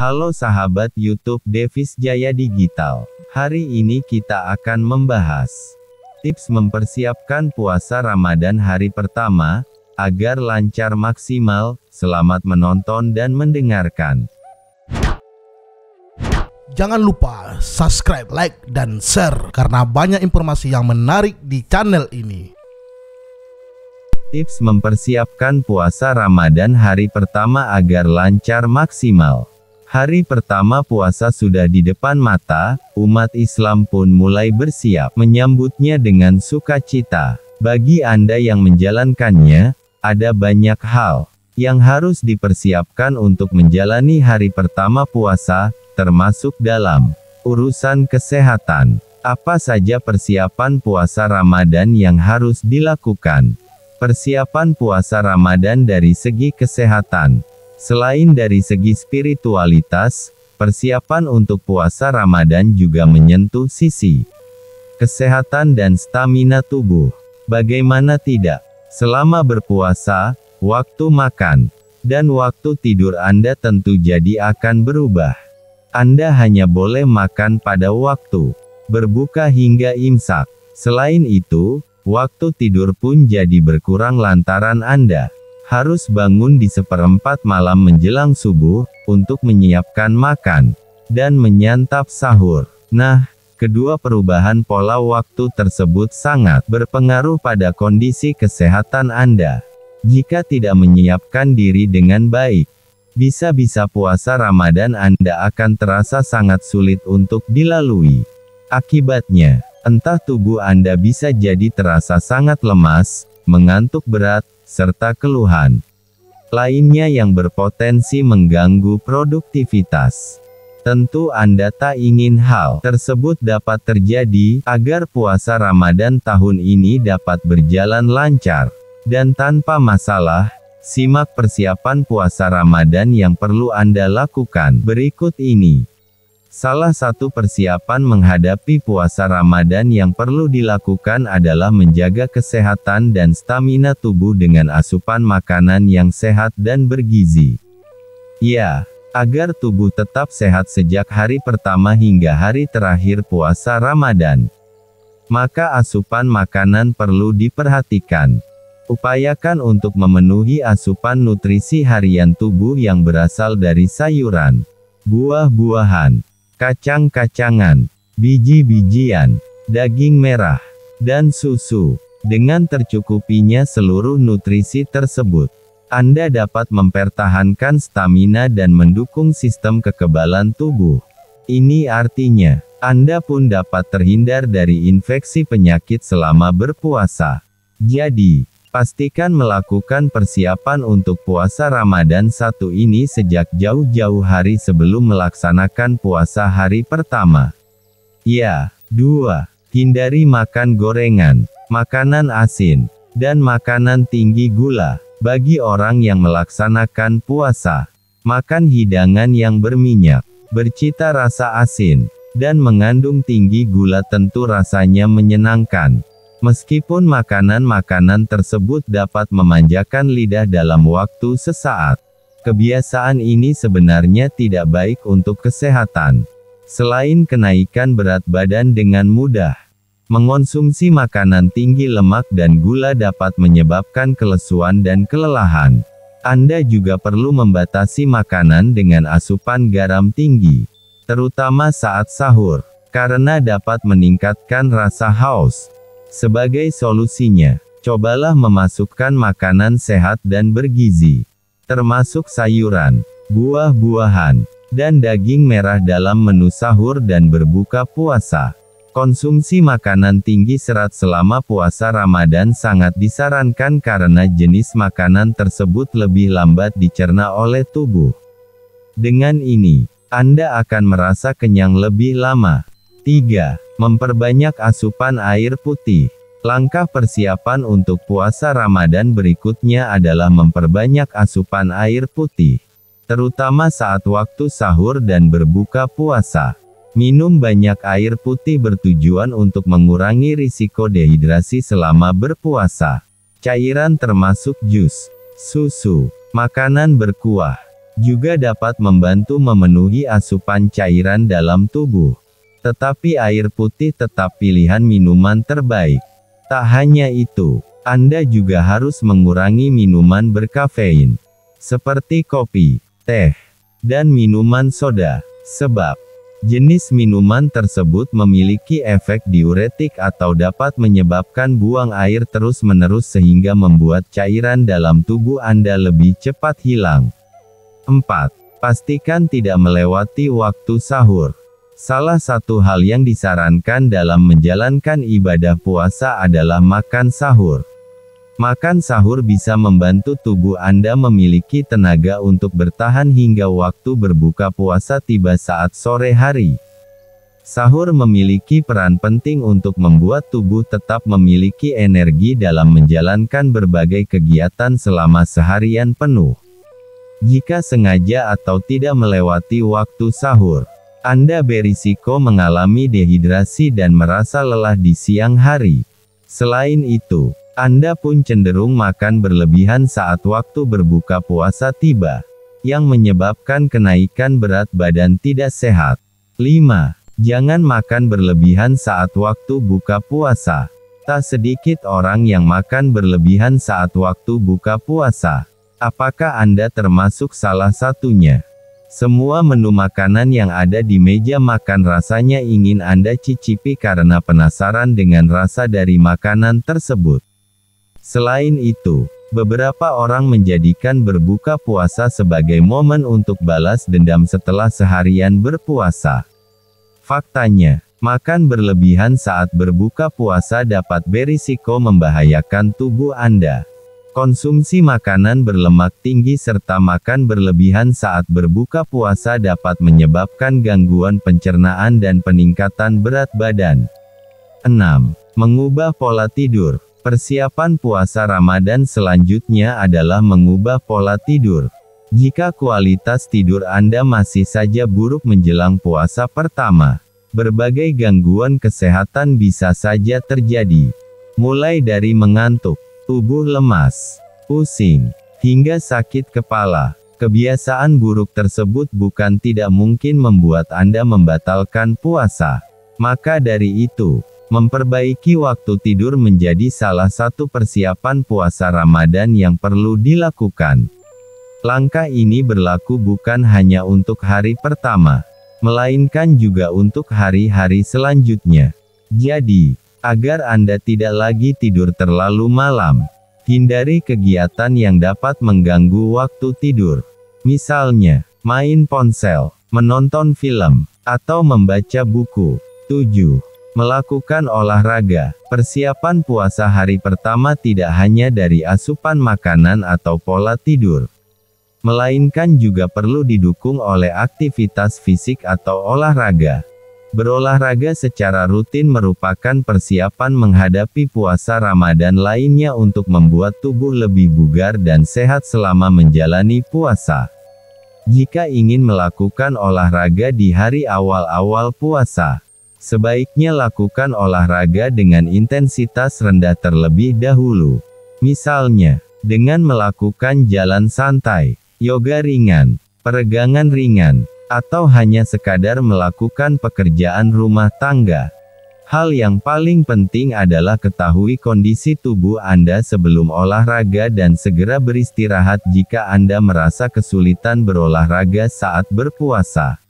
Halo sahabat YouTube Devis Jaya Digital. Hari ini kita akan membahas tips mempersiapkan puasa Ramadan hari pertama, agar lancar maksimal. Selamat menonton dan mendengarkan. Jangan lupa subscribe, like, dan share karena banyak informasi yang menarik di channel ini. Tips mempersiapkan puasa Ramadan hari pertama agar lancar maksimal. Hari pertama puasa sudah di depan mata, umat Islam pun mulai bersiap menyambutnya dengan sukacita. Bagi Anda yang menjalankannya, ada banyak hal yang harus dipersiapkan untuk menjalani hari pertama puasa, termasuk dalam urusan kesehatan. Apa saja persiapan puasa Ramadan yang harus dilakukan? Persiapan puasa Ramadan dari segi kesehatan. Selain dari segi spiritualitas, persiapan untuk puasa Ramadan juga menyentuh sisi kesehatan dan stamina tubuh. Bagaimana tidak? Selama berpuasa, waktu makan dan waktu tidur Anda tentu jadi akan berubah. Anda hanya boleh makan pada waktu berbuka hingga imsak. Selain itu, waktu tidur pun jadi berkurang lantaran Anda harus bangun di seperempat malam menjelang subuh, untuk menyiapkan makan dan menyantap sahur. Nah, kedua perubahan pola waktu tersebut sangat berpengaruh pada kondisi kesehatan Anda. Jika tidak menyiapkan diri dengan baik, bisa-bisa puasa Ramadan Anda akan terasa sangat sulit untuk dilalui. Akibatnya, entah tubuh Anda bisa jadi terasa sangat lemas, mengantuk berat, serta keluhan lainnya yang berpotensi mengganggu produktivitas. Tentu Anda tak ingin hal tersebut dapat terjadi. Agar puasa Ramadan tahun ini dapat berjalan lancar dan tanpa masalah, simak persiapan puasa Ramadan yang perlu Anda lakukan berikut ini. Salah satu persiapan menghadapi puasa Ramadan yang perlu dilakukan adalah menjaga kesehatan dan stamina tubuh dengan asupan makanan yang sehat dan bergizi. Ya, agar tubuh tetap sehat sejak hari pertama hingga hari terakhir puasa Ramadan, maka asupan makanan perlu diperhatikan. Upayakan untuk memenuhi asupan nutrisi harian tubuh yang berasal dari sayuran, buah-buahan, kacang-kacangan, biji-bijian, daging merah, dan susu. Dengan tercukupinya seluruh nutrisi tersebut, Anda dapat mempertahankan stamina dan mendukung sistem kekebalan tubuh. Ini artinya, Anda pun dapat terhindar dari infeksi penyakit selama berpuasa. Jadi, pastikan melakukan persiapan untuk puasa Ramadan satu ini sejak jauh-jauh hari sebelum melaksanakan puasa hari pertama. Ya. 2. Hindari makan gorengan, makanan asin, dan makanan tinggi gula. Bagi orang yang melaksanakan puasa, makan hidangan yang berminyak, bercita rasa asin, dan mengandung tinggi gula tentu rasanya menyenangkan. Meskipun makanan-makanan tersebut dapat memanjakan lidah dalam waktu sesaat, kebiasaan ini sebenarnya tidak baik untuk kesehatan. Selain kenaikan berat badan dengan mudah, mengonsumsi makanan tinggi lemak dan gula dapat menyebabkan kelesuan dan kelelahan. Anda juga perlu membatasi makanan dengan asupan garam tinggi, terutama saat sahur, karena dapat meningkatkan rasa haus. Sebagai solusinya, cobalah memasukkan makanan sehat dan bergizi, termasuk sayuran, buah-buahan, dan daging merah dalam menu sahur dan berbuka puasa. Konsumsi makanan tinggi serat selama puasa Ramadan sangat disarankan karena jenis makanan tersebut lebih lambat dicerna oleh tubuh. Dengan ini, Anda akan merasa kenyang lebih lama. 3. Memperbanyak asupan air putih. Langkah persiapan untuk puasa Ramadan berikutnya adalah memperbanyak asupan air putih, terutama saat waktu sahur dan berbuka puasa. Minum banyak air putih bertujuan untuk mengurangi risiko dehidrasi selama berpuasa. Cairan termasuk jus, susu, makanan berkuah, juga dapat membantu memenuhi asupan cairan dalam tubuh. Tetapi air putih tetap pilihan minuman terbaik. Tak hanya itu, Anda juga harus mengurangi minuman berkafein, seperti kopi, teh, dan minuman soda, sebab jenis minuman tersebut memiliki efek diuretik atau dapat menyebabkan buang air terus-menerus sehingga membuat cairan dalam tubuh Anda lebih cepat hilang. 4. Pastikan tidak melewati waktu sahur. Salah satu hal yang disarankan dalam menjalankan ibadah puasa adalah makan sahur. Makan sahur bisa membantu tubuh Anda memiliki tenaga untuk bertahan hingga waktu berbuka puasa tiba saat sore hari. Sahur memiliki peran penting untuk membuat tubuh tetap memiliki energi dalam menjalankan berbagai kegiatan selama seharian penuh. Jika sengaja atau tidak melewati waktu sahur, Anda berisiko mengalami dehidrasi dan merasa lelah di siang hari. Selain itu, Anda pun cenderung makan berlebihan saat waktu berbuka puasa tiba, yang menyebabkan kenaikan berat badan tidak sehat. 5. Jangan makan berlebihan saat waktu buka puasa. Tak sedikit orang yang makan berlebihan saat waktu buka puasa. Apakah Anda termasuk salah satunya? Semua menu makanan yang ada di meja makan rasanya ingin Anda cicipi karena penasaran dengan rasa dari makanan tersebut. Selain itu, beberapa orang menjadikan berbuka puasa sebagai momen untuk balas dendam setelah seharian berpuasa. Faktanya, makan berlebihan saat berbuka puasa dapat berisiko membahayakan tubuh Anda. Konsumsi makanan berlemak tinggi serta makan berlebihan saat berbuka puasa dapat menyebabkan gangguan pencernaan dan peningkatan berat badan. 6. Mengubah pola tidur. Persiapan puasa Ramadan selanjutnya adalah mengubah pola tidur. Jika kualitas tidur Anda masih saja buruk menjelang puasa pertama, berbagai gangguan kesehatan bisa saja terjadi. Mulai dari mengantuk, tubuh lemas, pusing, hingga sakit kepala. Kebiasaan buruk tersebut bukan tidak mungkin membuat Anda membatalkan puasa. Maka dari itu, memperbaiki waktu tidur menjadi salah satu persiapan puasa Ramadan yang perlu dilakukan. Langkah ini berlaku bukan hanya untuk hari pertama, melainkan juga untuk hari-hari selanjutnya. Jadi, agar Anda tidak lagi tidur terlalu malam, hindari kegiatan yang dapat mengganggu waktu tidur. Misalnya, main ponsel, menonton film, atau membaca buku. 7. Melakukan olahraga. Persiapan puasa hari pertama tidak hanya dari asupan makanan atau pola tidur, melainkan juga perlu didukung oleh aktivitas fisik atau olahraga. Berolahraga secara rutin merupakan persiapan menghadapi puasa Ramadan lainnya untuk membuat tubuh lebih bugar dan sehat selama menjalani puasa. Jika ingin melakukan olahraga di hari awal-awal puasa, sebaiknya lakukan olahraga dengan intensitas rendah terlebih dahulu. Misalnya, dengan melakukan jalan santai, yoga ringan, peregangan ringan, atau hanya sekadar melakukan pekerjaan rumah tangga. Hal yang paling penting adalah ketahui kondisi tubuh Anda sebelum olahraga dan segera beristirahat jika Anda merasa kesulitan berolahraga saat berpuasa.